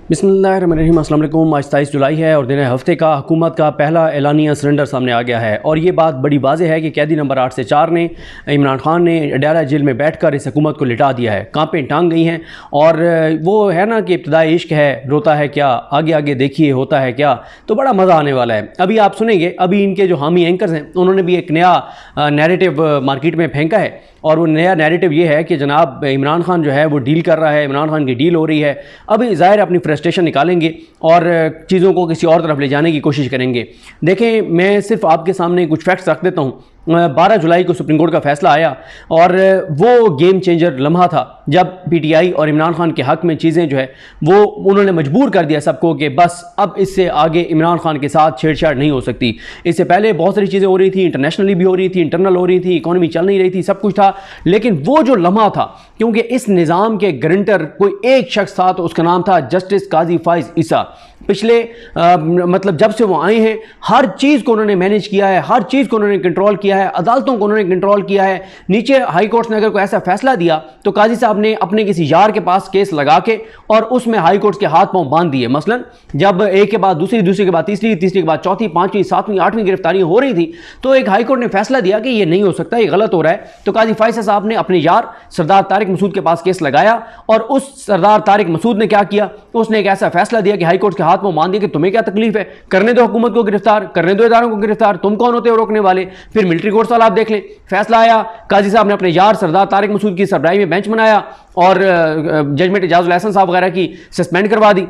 बिस्मिल्लाहिर्रहमानिर्रहीम। अस्सलाम वालेकुम। आज 27 जुलाई है और दिन हफ्ते का हुकूमत का पहला एलानिया सरेंडर सामने आ गया है और ये बात बड़ी वाज़ेह है कि कैदी नंबर 8 से 4 ने इमरान खान ने अडयाला जेल में बैठकर इस हुकूमत को लिटा दिया है। कांपें टांग गई हैं और वो है ना कि इब्तिदाई इश्क है, रोता है क्या, आगे आगे देखिए होता है क्या। तो बड़ा मज़ा आने वाला है। अभी आप सुनेंगे, अभी इनके जो हामी एंकर्स हैं उन्होंने भी एक नया नैरेटिव मार्केट में फेंका है और वो नया नैरेटिव ये है कि जनाब इमरान खान जो है वो डील कर रहा है, इमरान खान की डील हो रही है। अभी ज़ाहिर अपनी फ्रस्ट्रेशन निकालेंगे और चीज़ों को किसी और तरफ ले जाने की कोशिश करेंगे। देखें, मैं सिर्फ आपके सामने कुछ फैक्ट्स रख देता हूँ। 12 जुलाई को सुप्रीम कोर्ट का फैसला आया और वो गेम चेंजर लम्हा था जब पीटीआई और इमरान खान के हक़ में चीज़ें जो है वो उन्होंने मजबूर कर दिया सबको कि बस अब इससे आगे इमरान खान के साथ छेड़छाड़ नहीं हो सकती। इससे पहले बहुत सारी चीज़ें हो रही थी, इंटरनेशनली भी हो रही थी, इंटरनल हो रही थी, इकॉनमी चल नहीं रही थी, सब कुछ था। लेकिन वो जो लम्हा था, क्योंकि इस निज़ाम के गारंटर कोई एक शख्स था तो उसका नाम था जस्टिस काजी फाइज ईसा। पिछले मतलब जब से वो आए हैं हर चीज़ को उन्होंने मैनेज किया है, हर चीज़ को उन्होंने कंट्रोल किया है, अदालतों को उन्होंने कंट्रोल किया है। नीचे हाई कोर्ट ने अगर कोई ऐसा फैसला दिया तो काजी साहब ने अपने किसी यार के पास केस लगा के और उसमें हाई कोर्ट के हाथ पांव बांध दिए। मसलन जब एक के बाद दूसरी, दूसरी के बाद तीसरी, तीसरी के बाद चौथी, पांचवीं, सातवीं, आठवीं गिरफ्तारियां हो रही थी तो एक हाई कोर्ट ने फैसला दिया कि ये नहीं हो सकता, ये गलत हो रहा है। तो काजी फाइज साहब ने अपने यार सरदार तारिक मसूद के पास केस लगाया और उस सरदार तारिक मसूद ने क्या किया, उसने एक ऐसा फैसला दिया कि हाई कोर्ट के हाथ पांव बांध दिया कि तुम्हें क्या तकलीफ है, करने दो हुकूमत को गिरफ्तार, करने दो इदारों को गिरफ्तार, तुम कौन होते हो रोकने वाले। फिर मिलिट्री कोर्ट वाला आप देख लें, फैसला आया, काजी साहब ने अपने यार सरदार तारिक मसूद की सरबराही में बेंच बनाया और जजमेंट इजाजुल एहसन साहब वगैरह की सस्पेंड करवा दी।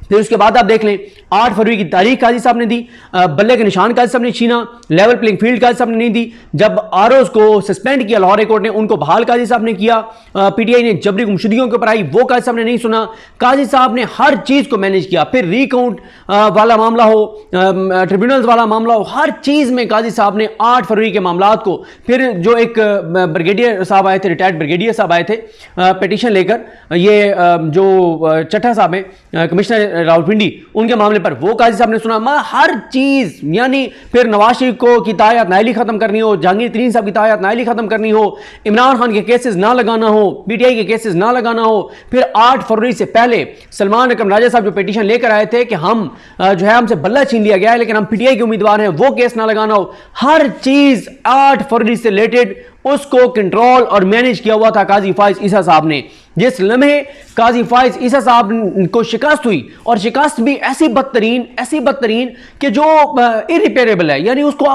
फिर उसके बाद आप देख लें 8 फरवरी की तारीख काजी साहब ने दी, बल्ले के निशान काजी साहब ने छीना, लेवल प्लेइंग फील्ड काजी साहब ने नहीं दी। जब आरओज को सस्पेंड किया लाहौर कोर्ट ने, उनको बहाल काजी साहब ने किया। पीटीआई ने जबरी गुमशुदगियों के ऊपर आई, वो काजी साहब ने नहीं सुना। काजी साहब ने हर चीज़ को मैनेज किया। फिर रिकाउंट वाला मामला हो, ट्रिब्यूनल्स वाला मामला हो, हर चीज़ में काजी साहब ने 8 फरवरी के मामला को, फिर जो एक ब्रिगेडियर साहब आए थे, रिटायर्ड ब्रिगेडियर साहब आए थे पिटीशन लेकर, ये जो चट्टा साहब हैं कमिश्नर रावलपिंडी, उनके मामले पर वो काजी साहब ने सुना। हर चीज, यानी फिर नवाज शरीफ को की तायत नाइली खत्म करनी हो, जहांगीर तरीन साहब की तायत नाइली खत्म करनी हो, इमरान खान के केसेस ना लगाना हो, पीटीआई के केसेस ना लगाना हो। फिर 8 फरवरी से पहले सलमान अकरम राजा साहब जो पिटीशन लेकर आए थे कि हम जो है हमसे बल्ला छीन लिया गया है लेकिन हम पीटीआई के उम्मीदवार हैं, वो केस ना लगाना हो। हर चीज 8 फरवरी से रिलेटेड उसको कंट्रोल और मैनेज किया हुआ था काजी फाइज ईसा साहब ने। जिस लम्हे काजी फाइज ईसा साहब को शिकस्त हुई, और शिकस्त भी ऐसी बदतरीन कि जो इरिपेरेबल है, यानी उसको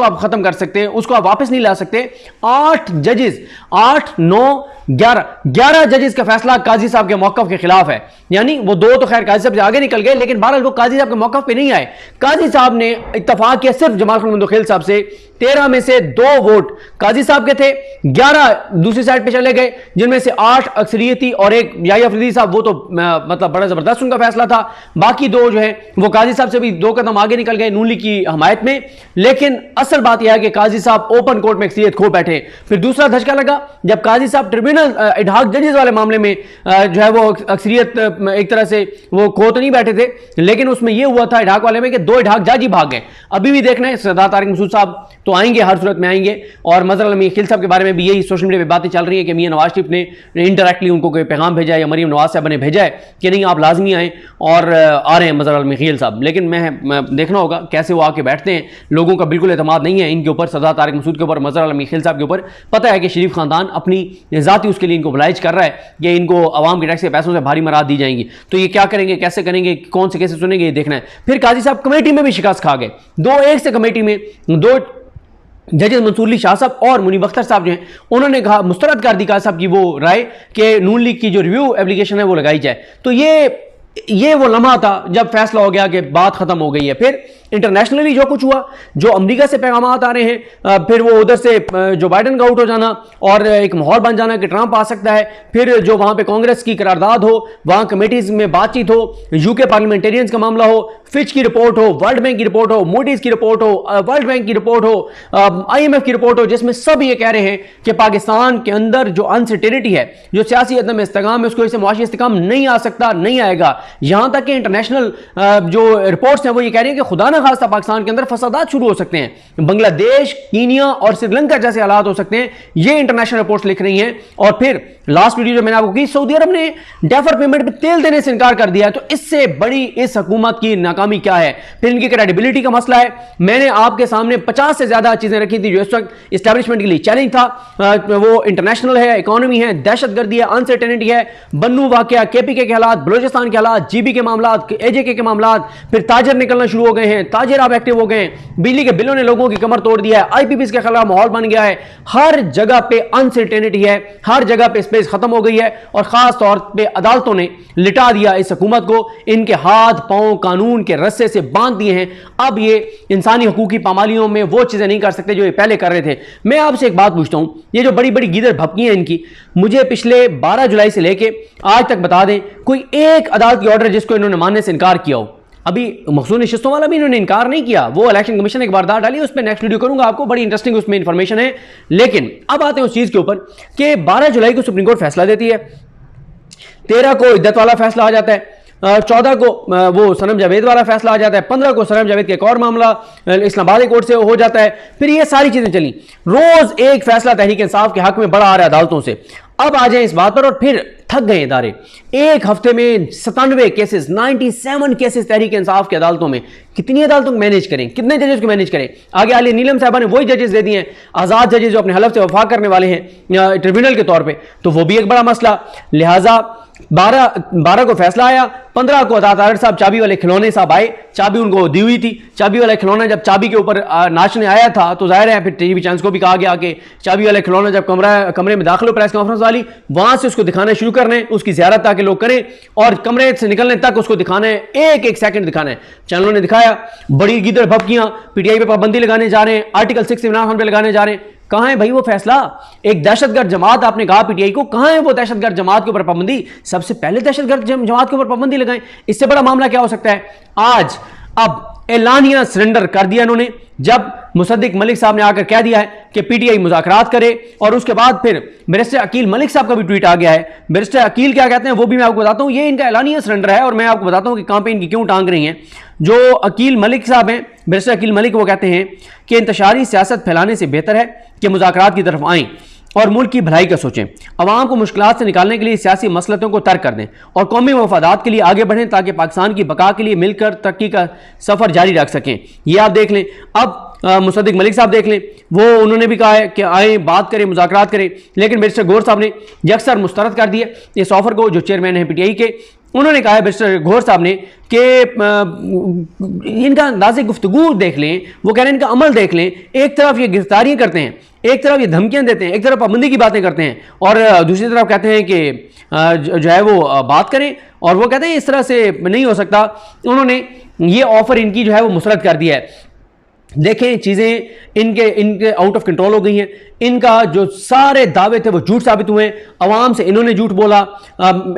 आप खत्म कर सकते, उसको आप वापस नहीं ला सकते। 8 जजेस, 8, 9, 11 जजेस का फैसला काजी साहब के मौकफ के खिलाफ है। यानी वो 2 तो खैर काजी साहब से आगे निकल गए, लेकिन बहरहाल वो काजी साहब के मौकफ पे नहीं आए। काजी साहब ने इत्तफाक किया सिर्फ जमाल खान मंदोखेल साहब से। 13 में से 2 वोट काजी साहब के थे, 11 दूसरी साइड पे चले गए, जिनमें से 8 अक्सरियती और एक याहिया अफरीदी साहब, वो तो मतलब बड़ा जबरदस्त उनका फैसला था। बाकी 2 जो है वो काजी साहब से भी 2 कदम आगे निकल गए नून लीग की हमायत में। लेकिन असल बात यह है कि काजी साहब ओपन कोर्ट में अक्सरियत खो बैठे। फिर दूसरा धचका लगा जब काजी साहब ट्रिब्यूनल एडहॉक जजेस वाले मामले में जो है वो अक्सरियत एक तरह से वो खो तो नहीं बैठे थे, लेकिन उसमें यह हुआ था एडहॉक वाले में कि 2 एडहॉक जज ही भाग गए। अभी भी देखना है, सरदार तारिक मसूद साहब तो आएंगे, हर सूरत में आएंगे, और मजहर अली खिल साहब के बारे में भी यही सोशल मीडिया पे बातें चल रही है कि मियां नवाज शरीफ ने इनडायरेक्टली उनको कोई पैगाम भेजा है या मरीम नवाज साहब ने भेजा है कि नहीं आप लाजमी आए, और आ रहे हैं मजहर अली खिल साहब। लेकिन मैं देखना होगा कैसे वो आके बैठते हैं। लोगों का बिल्कुल एतमाद नहीं है इनके ऊपर, सरदार तारिक मसूद के ऊपर, मजहर अली खिल साहब के ऊपर। पता है कि शरीफ खानदान अपनी जाती उसके लिए इनको बुलाइज कर रहा है कि इनको अवाम के टैक्स के पैसों से भारी मराद दी जाएंगी, तो ये क्या करेंगे, कैसे करेंगे, कौन से कैसे सुनेंगे, ये देखना है। फिर काजी साहब कमेटी में भी शिकस्त खा गए। 2-1 से कमेटी में 2 जजेस मंसूर अली शाह साहब और मुनीब अख्तर साहब जो हैं उन्होंने कहा, मुस्तरद कर दी काजी साहब की वो राय कि नून लीग की जो रिव्यू एप्लीकेशन है वो लगाई जाए। तो ये वो लम्हा था जब फैसला हो गया कि बात खत्म हो गई है। फिर इंटरनेशनली जो कुछ हुआ, जो अमेरिका से पैगाम आ रहे हैं, फिर वो उधर से जो बाइडन का आउट हो जाना और एक माहौल बन जाना कि ट्रंप आ सकता है, फिर जो वहां पे कांग्रेस की करारदाद हो, वहां कमेटीज में बातचीत हो, यूके पार्लियामेंटेरियंस का मामला हो, फिच की रिपोर्ट हो, वर्ल्ड बैंक की रिपोर्ट हो, मूडीज की रिपोर्ट हो, वर्ल्ड बैंक की रिपोर्ट हो, IMF की रिपोर्ट हो, जिसमें सब ये कह रहे हैं कि पाकिस्तान के अंदर जो अनसर्टेनिटी है, जो सियासी अदम इस्तेकाम है, उसको इससे मुआशी इस्तेकाम नहीं आ सकता, नहीं आएगा। यहां तक कि इंटरनेशनल जो रिपोर्ट्स हैं वो ये कह रही हैं कि खुदा न खास्ता पाकिस्तान के अंदर फसादात शुरू हो सकते हैं, बांग्लादेश, कीनिया और श्रीलंका जैसे हालात हो सकते हैं, ये इंटरनेशनल रिपोर्ट्स लिख रही हैं। और फिर लास्ट वीडियो जो मैंने आपको की, सऊदी अरब ने डेफर पेमेंट पे तेल देने से इनकार कर दिया। तो इससे बड़ी इस हुकूमत की नाकामी क्या है? फिर इनकी क्रेडिबिलिटी का मसला है। मैंने आपके सामने 50 से ज्यादा चीजें रखी थी जो इस वक्त इस्टेब्लिशमेंट के लिए चैलेंज था। वो इंटरनेशनल है, इकोनॉमी है, दहशतगर्दी है, अनसर्टेनिटी है, बन्नू वाकया, केपीके के हालात, बलोचिस्तान के हालात, जीबी के मामला, एजेके के मामला, फिर ताजर निकलना शुरू हो गए हैं, ताजर आप एक्टिव हो गए हैं, बिजली के बिलों ने लोगों की कमर तोड़ दिया है, आईपीपीसी के खिलाफ माहौल बन गया है, हर जगह पे अनसर्टेनिटी है, हर जगह पे स्पेस खत्म हो गई है और खास तौर पे अदालतों ने लिटा दिया इस हुकूमत को, इनके हाथ पांव कानून के रस्से से बांध दिए हैं। अब ये इंसानी हकूक की पामालियों में वो चीजें नहीं कर सकते जो ये पहले कर रहे थे। मैं आपसे एक बात पूछता हूं, ये जो बड़ी बड़ी गीदड़ भपकी हैं इनकी, मुझे पिछले 12 जुलाई से लेके आज तक बता दें कोई एक अदालत की ऑर्डर जिसको इन्होंने मानने से इनकार किया हो। अभी मखसूस नशिस्तों वाला भी इन्होंने इनकार नहीं किया, वो इलेक्शन कमीशन एक वारदात डाली, उस पर नेक्स्ट वीडियो करूंगा आपको, बड़ी इंटरेस्टिंग उसमें इंफॉर्मेशन है। लेकिन अब आते हैं उस चीज के ऊपर कि 12 जुलाई को सुप्रीम कोर्ट फैसला देती है, 13 को इद्दत वाला फैसला आ जाता है, 14 को वो सनम जावेद वाला फैसला आ जाता है, 15 को सनम जावेद के एक और मामला इस्लामाबाद कोर्ट से हो जाता है। फिर ये सारी चीजें चली, रोज एक फैसला तहरीक इंसाफ के हक में बड़ा आ रहा है अदालतों से। अब आ जाए इस बात पर, और फिर थक गए इदारे। एक हफ्ते में 97 केसेस, 97 केसेस तहरीक इंसाफ की अदालतों में। कितनी अदालतों को मैनेज करें, कितने जजेस को मैनेज करें? आगे आली नीलम साहबा ने वही जजेस दे दिए हैं, आजाद जजेस जो अपने हलफ से वफा करने वाले हैं ट्रिब्यूनल के तौर पे, तो वो भी एक बड़ा मसला। लिहाजा 12 को फैसला आया, 15 को अदालत साहब चाबी वाले खिलौने साहब आए, चाबी उनको दी हुई थी, चाबी वाला खिलौना जब चाबी के ऊपर नाचने आया था तो जाहिर है फिर टीवी चैनल्स को भी कहा गया कि चाबी वाले खिलौना जब कमरे में दाखिल हो प्रेस कॉन्फ्रेंस वाली, वहां से उसको दिखाना शुरू करने, उसकी ज़ियारत ताकि लोग करें और कमरे से निकलने तक उसको दिखाना है, एक एक सेकंड दिखाना है। चैनलों ने दिखाया, बड़ी गिदड़ भपकियां, पीटीआई पे पाबंदी लगाने जा रहे हैं, आर्टिकल 6 इमरान खान पे लगाने जा रहे हैं। कहां है भाई वो फैसला? एक दहशतगर्द जमात आपने कहा पीटीआई को, कहां है वो दहशतगर्द जमात के ऊपर पाबंदी? सबसे पहले दहशतगर्द जमात के ऊपर पाबंदी लगाएं। इससे बड़ा मामला क्या हो सकता है? आज अब एलानिया सरेंडर कर दिया इन्होंने, जब मुसद्दिक मलिक साहब ने आकर कह दिया है कि पीटीआई मुज़ाकरात करे, और उसके बाद फिर बैरिस्टर अकील मलिक साहब का भी ट्वीट आ गया है। बैरिस्टर अकील क्या कहते हैं वो भी मैं आपको बताता हूं, ये इनका एलानिया सरेंडर है और मैं आपको बताता हूं कि कहां पे इनकी क्यों टांग रही हैं। जो अकील मलिक साहब हैं, बैरिस्टर अकील मलिक, वो कहते हैं कि इंतशारी सियासत फैलाने से बेहतर है कि मुज़ाकरात की तरफ आएँ और मुल्क की भलाई का सोचें, अवाम को मुश्किलात से निकालने के लिए सियासी मसलतों को तर्क कर दें और कौमी मफादात के लिए आगे बढ़ें ताकि पाकिस्तान की बका के लिए मिलकर तरक्की का सफ़र जारी रख सकें। ये आप देख लें। अब मुसद्दिक मलिक साहब देख लें, वो उन्होंने भी कहा है कि आए बात करें, मुज़ाकरात करें, लेकिन बैरिस्टर गौहर साहब ने यकसर मुस्तरद कर दिया इस ऑफर को। जो चेयरमैन हैं पीटीआई के, उन्होंने कहा है बैरिस्टर गौहर साहब ने कि इनका अंदाज़े गुफ्तगू देख लें, वो कह रहे हैं इनका अमल देख लें। एक तरफ ये गिरफ्तारियां करते हैं, एक तरफ ये धमकियां देते हैं, एक तरफ पाबंदी की बातें करते हैं और दूसरी तरफ कहते हैं कि जो है वो बात करें, और वो कहते हैं इस तरह से नहीं हो सकता। उन्होंने ये ऑफर इनकी जो है वो मुस्तरद कर दिया है। देखें चीज़ें इनके आउट ऑफ कंट्रोल हो गई हैं। इनका जो सारे दावे थे वो झूठ साबित हुए। अवाम से इन्होंने झूठ बोला,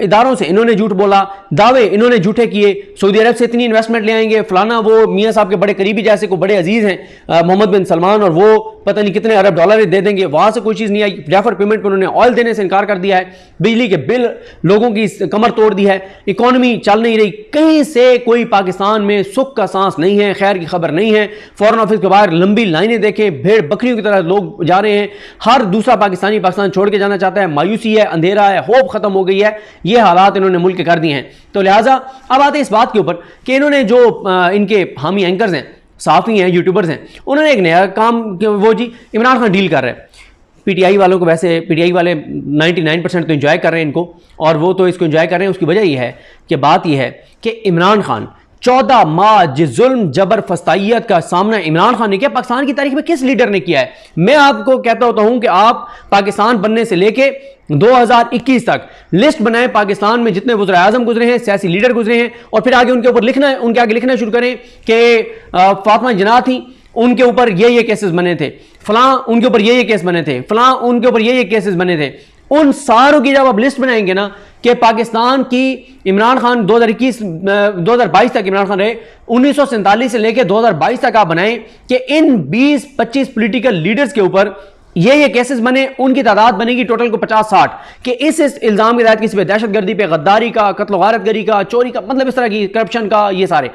इदारों से इन्होंने झूठ बोला, दावे इन्होंने झूठे किए, सऊदी अरब से इतनी इन्वेस्टमेंट ले आएंगे, फलाना, वो मियाँ साहब के बड़े करीबी जैसे को बड़े अजीज हैं मोहम्मद बिन सलमान, और वो पता नहीं कितने अरब डॉलर दे देंगे, वहां से कोई चीज़ नहीं आई। डेफर पेमेंट पर उन्होंने ऑयल देने से इनकार कर दिया है, बिजली के बिल लोगों की कमर तोड़ दी है, इकॉनमी चल नहीं रही, कहीं से कोई पाकिस्तान में सुख का सांस नहीं है, खैर की खबर नहीं है। फॉरेन ऑफिस के बाहर लंबी लाइनें देखें, भेड़ बकरियों की तरह लोग जा रहे हैं, हर दूसरा पाकिस्तानी पाकिस्तान छोड़ के जाना चाहता है, मायूसी है, अंधेरा है, होप खत्म हो गई है। ये हालात इन्होंने मुल्क के कर दिए हैं। तो लिहाजा अब आते हैं इस बात के ऊपर कि इन्होंने जो इनके हामी एंकर्स हैं, साफ़ी हैं, यूट्यूबर्स हैं, उन्होंने एक नया काम, वो जी इमरान खान डील कर रहे हैं पीटीआई वालों को। वैसे पीटीआई वाले 99% तो एंजॉय कर रहे हैं इनको, और वो तो इसको एंजॉय कर रहे हैं। उसकी वजह यह है कि बात यह है कि इमरान खान 14 माह जिस जुल्म जबर फस्तायत का सामना इमरान खान ने किया, पाकिस्तान की तारीख में किस लीडर ने किया है? मैं आपको कहता होता हूं कि आप पाकिस्तान बनने से लेके 2021 तक लिस्ट बनाएं, पाकिस्तान में जितने वज़ीर आज़म गुजरे हैं, सियासी लीडर गुजरे हैं, और फिर आगे उनके ऊपर लिखना, उनके आगे लिखना शुरू करें कि फातिमा जिन्ना थी, उनके ऊपर ये केसेस बने थे, फलां उनके ऊपर ये केस बने थे, फलां उनके ऊपर ये केसेस बने थे। उन सारों की जब आप लिस्ट बनाएंगे ना कि पाकिस्तान की इमरान खान 2022 तक इमरान खान रहे, 1947 से लेकर 2022 तक आप बनाएं कि इन 20-25 पॉलिटिकल लीडर्स के ऊपर ये केसेस बने, उनकी तादाद बनेगी टोटल को 50-60 कि इस इल्ज़ाम के तहत किसी पे दहशतगर्दी पे, गद्दारी का, कत्ल गारतगरी का, चोरी का, मतलब इस तरह की करप्शन का, ये सारे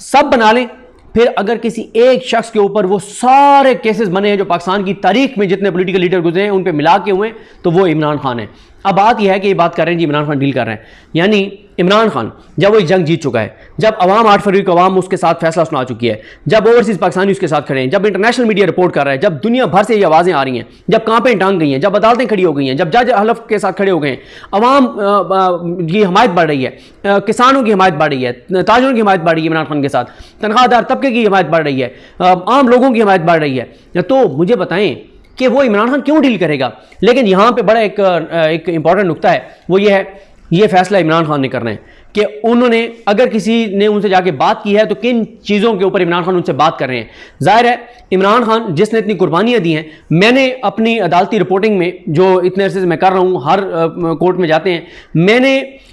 सब बना लें। फिर अगर किसी एक शख्स के ऊपर वो सारे केसेस बने हैं जो पाकिस्तान की तारीख में जितने पॉलिटिकल लीडर गुजरे हैं उन पे मिला के हुए, तो वो इमरान खान है। अब बात यह है कि ये बात कर रहे हैं जी इमरान खान डील कर रहे हैं, यानी इमरान खान जब वो जंग जीत चुका है, जब अवाम 8 फरवरी को अवाम उसके साथ फैसला सुना चुकी है, जब ओवरसीज पाकिस्तानी उसके साथ खड़े हैं, जब इंटरनेशनल मीडिया रिपोर्ट कर रहा है, जब दुनिया भर से ये आवाज़ें आ रही हैं, जब कांपें टांग गई हैं, जब अदालतें खड़ी हो गई हैं, जब जज हलफ के साथ खड़े हो गए हैं, अवाम की हमायत बढ़ रही है, किसानों की हमायत बढ़ रही है, ताजिरों की हमायत बढ़ रही है इमरान खान के साथ, तनख्वाहदार तबके की हमायत बढ़ रही है, आम लोगों की हमायत बढ़ रही है, तो मुझे बताएं कि वो इमरान खान क्यों डील करेगा। लेकिन यहां पे बड़ा एक इंपॉर्टेंट नुकता है, वो ये है, ये फैसला इमरान खान ने करना है कि उन्होंने, अगर किसी ने उनसे जाके बात की है तो किन चीज़ों के ऊपर इमरान खान उनसे बात कर रहे हैं। जाहिर है इमरान खान जिसने इतनी कुर्बानियां दी हैं, मैंने अपनी अदालती रिपोर्टिंग में जो इतने अरसे से मैं कर रहा हूं, हर कोर्ट में जाते हैं,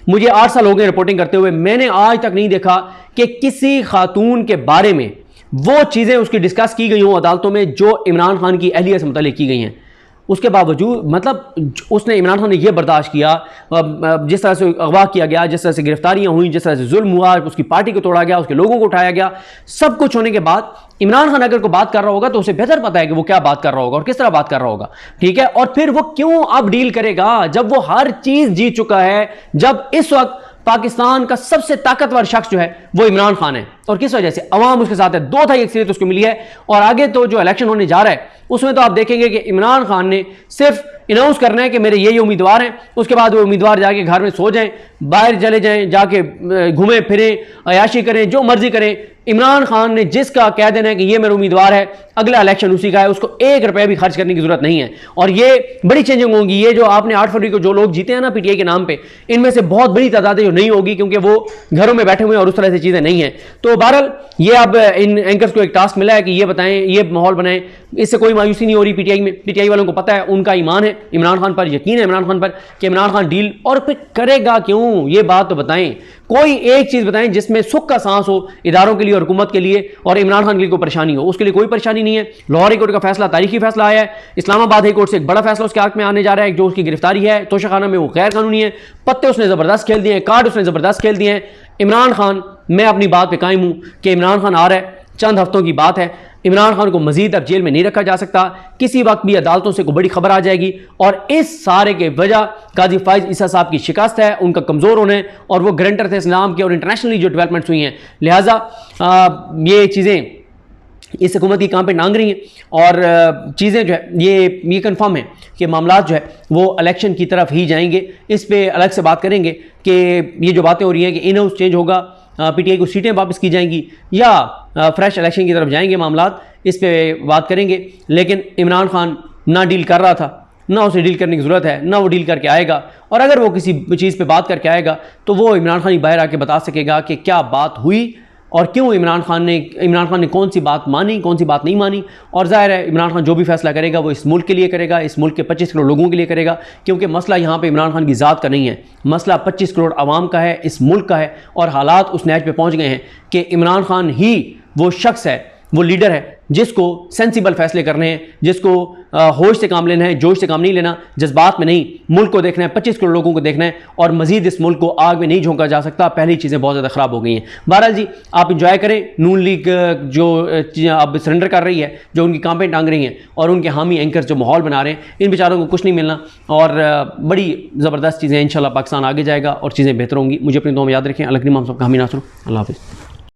मुझे 8 साल हो गए रिपोर्टिंग करते हुए, मैंने आज तक नहीं देखा कि किसी खातून के बारे में वो चीज़ें उसकी डिस्कस की गई हों अदालतों में जो इमरान खान की अहलियत से मुताल्लिक की गई हैं। उसके बावजूद मतलब उसने, इमरान खान ने यह बर्दाश्त किया, जिस तरह से अगवा किया गया, जिस तरह से गिरफ्तारियां हुई, जिस तरह से जुल्म हुआ, उसकी पार्टी को तोड़ा गया, उसके लोगों को उठाया गया, सब कुछ होने के बाद इमरान खान अगर कोई बात कर रहा होगा तो उसे बेहतर पता है कि वो क्या बात कर रहा होगा और किस तरह बात कर रहा होगा, ठीक है। और फिर वो क्यों अब डील करेगा जब वो हर चीज जीत चुका है, जब इस वक्त पाकिस्तान का सबसे ताकतवर शख्स जो है वो इमरान खान है। और किस वजह से? अवाम उसके साथ है, 2/3 अक्सरियत उसको मिली है। और आगे तो जो इलेक्शन होने जा रहा है उसमें तो आप देखेंगे कि इमरान खान ने सिर्फ अनाउंस करना है कि मेरे ये उम्मीदवार हैं, उसके बाद वो उम्मीदवार जाके घर में सो जाएं, बाहर चले जाएं, जाके घूमें फिरें, अयाशी करें, जो मर्जी करें। इमरान खान ने जिसका कह देना है कि ये मेरा उम्मीदवार है, अगला इलेक्शन उसी का है, उसको 1 रुपया भी खर्च करने की जरूरत नहीं है। और ये बड़ी चेंजिंग होगी। ये जो आपने 8 फरवरी को जो लोग जीते हैं ना पीटीआई के नाम पे, इनमें से बहुत बड़ी तादाद जो नहीं होगी, क्योंकि वो घरों में बैठे हुए हैं और उस तरह से चीजें नहीं है। तो बहरहाल ये अब इन एंकर्स को एक टास्क मिला है कि ये बताएं, ये माहौल बनाएं। इससे कोई मायूसी नहीं हो रही पीटीआई में। पीटीआई वालों को पता है, उनका ईमान है इमरान खान पर, यकीन है इमरान खान पर कि इमरान खान डील, और फिर करेगा क्यों, ये बात तो बताएं। कोई एक चीज बताएं जिसमें सुख का सांस हो इदारों के लिए और हुकूमत के लिए, और इमरान खान के लिए कोई परेशानी हो। उसके लिए कोई परेशानी नहीं है। लाहौर हाई कोर्ट का फैसला तारीखी फैसला आया है। इस्लामाबाद हाई कोर्ट से एक बड़ा फैसला उसके हक में आने जा रहा है। जो उसकी गिरफ्तारी है तोशाखाना में, वो गैर कानूनी है। पत्ते उसने जबरदस्त खेल दिए हैं, कार्ड उसने जबरदस्त खेल दिए हैं। इमरान खान, मैं अपनी बात पे कायम हूं कि इमरान खान आ रहा है, चंद हफ्तों की बात है। इमरान खान को मजीद अब जेल में नहीं रखा जा सकता। किसी वक्त भी अदालतों से कोई बड़ी खबर आ जाएगी, और इस सारे के वजह काजी फाइज ईसा साहब की शिकस्त है, उनका कमज़ोर होने, और वो गारंटर थे इस्लाम के, और इंटरनेशनली जो डेवलपमेंट्स हुई हैं, लिहाजा ये चीज़ें इस हुकूमत की काम पे नांग रही हैं। और चीज़ें जो है ये कंफर्म है कि मामला जो है वो इलेक्शन की तरफ ही जाएंगे। इस पर अलग से बात करेंगे कि ये जो बातें हो रही हैं कि इन हाउस चेंज होगा, पीटीआई को सीटें वापस की जाएंगी, या फ्रेश इलेक्शन की तरफ जाएंगे मामलात, इस पर बात करेंगे। लेकिन इमरान खान ना डील कर रहा था, ना उसे डील करने की ज़रूरत है, ना वो डील करके आएगा। और अगर वो किसी चीज़ पे बात करके आएगा तो वो इमरान खान ही बाहर आके बता सकेगा कि क्या बात हुई और क्यों इमरान खान ने कौन सी बात मानी, कौन सी बात नहीं मानी। और जाहिर है इमरान खान जो भी फैसला करेगा वो इस मुल्क के लिए करेगा, इस मुल्क के 25 करोड़ लोगों के लिए करेगा। क्योंकि मसला यहाँ पे इमरान खान की ज़ात का नहीं है, मसला 25 करोड़ आवाम का है, इस मुल्क का है। और हालात उस नैज पे पहुँच गए हैं कि इमरान खान ही वो शख्स है, वो लीडर है जिसको सेंसिबल फैसले करने हैं, जिसको होश से काम लेना है, जोश से काम नहीं लेना, जज्बात में नहीं। मुल्क को देखना है, 25 करोड़ लोगों को देखना है, और मजीद इस मुल्क को आग में नहीं झोंका जा सकता। पहली चीज़ें बहुत ज़्यादा ख़राब हो गई हैं। बहरहाल जी, आप इंजॉय करें। नून लीग जो अब सरेंडर कर रही है, जो उनकी कांपें टांग रही हैं, और उनके हामी एंकर्स जो माहौल बना रहे हैं, इन बेचारों को कुछ नहीं मिलना। और बड़ी ज़बरदस्त चीज़ें इंशाल्लाह पाकिस्तान आगे जाएगा और चीज़ें बेहतर होंगी। मुझे अपनी दुआ में याद रखें। अल्लाह करीम हम सबका हामी नासर। अल्लाह हाफ़िज़।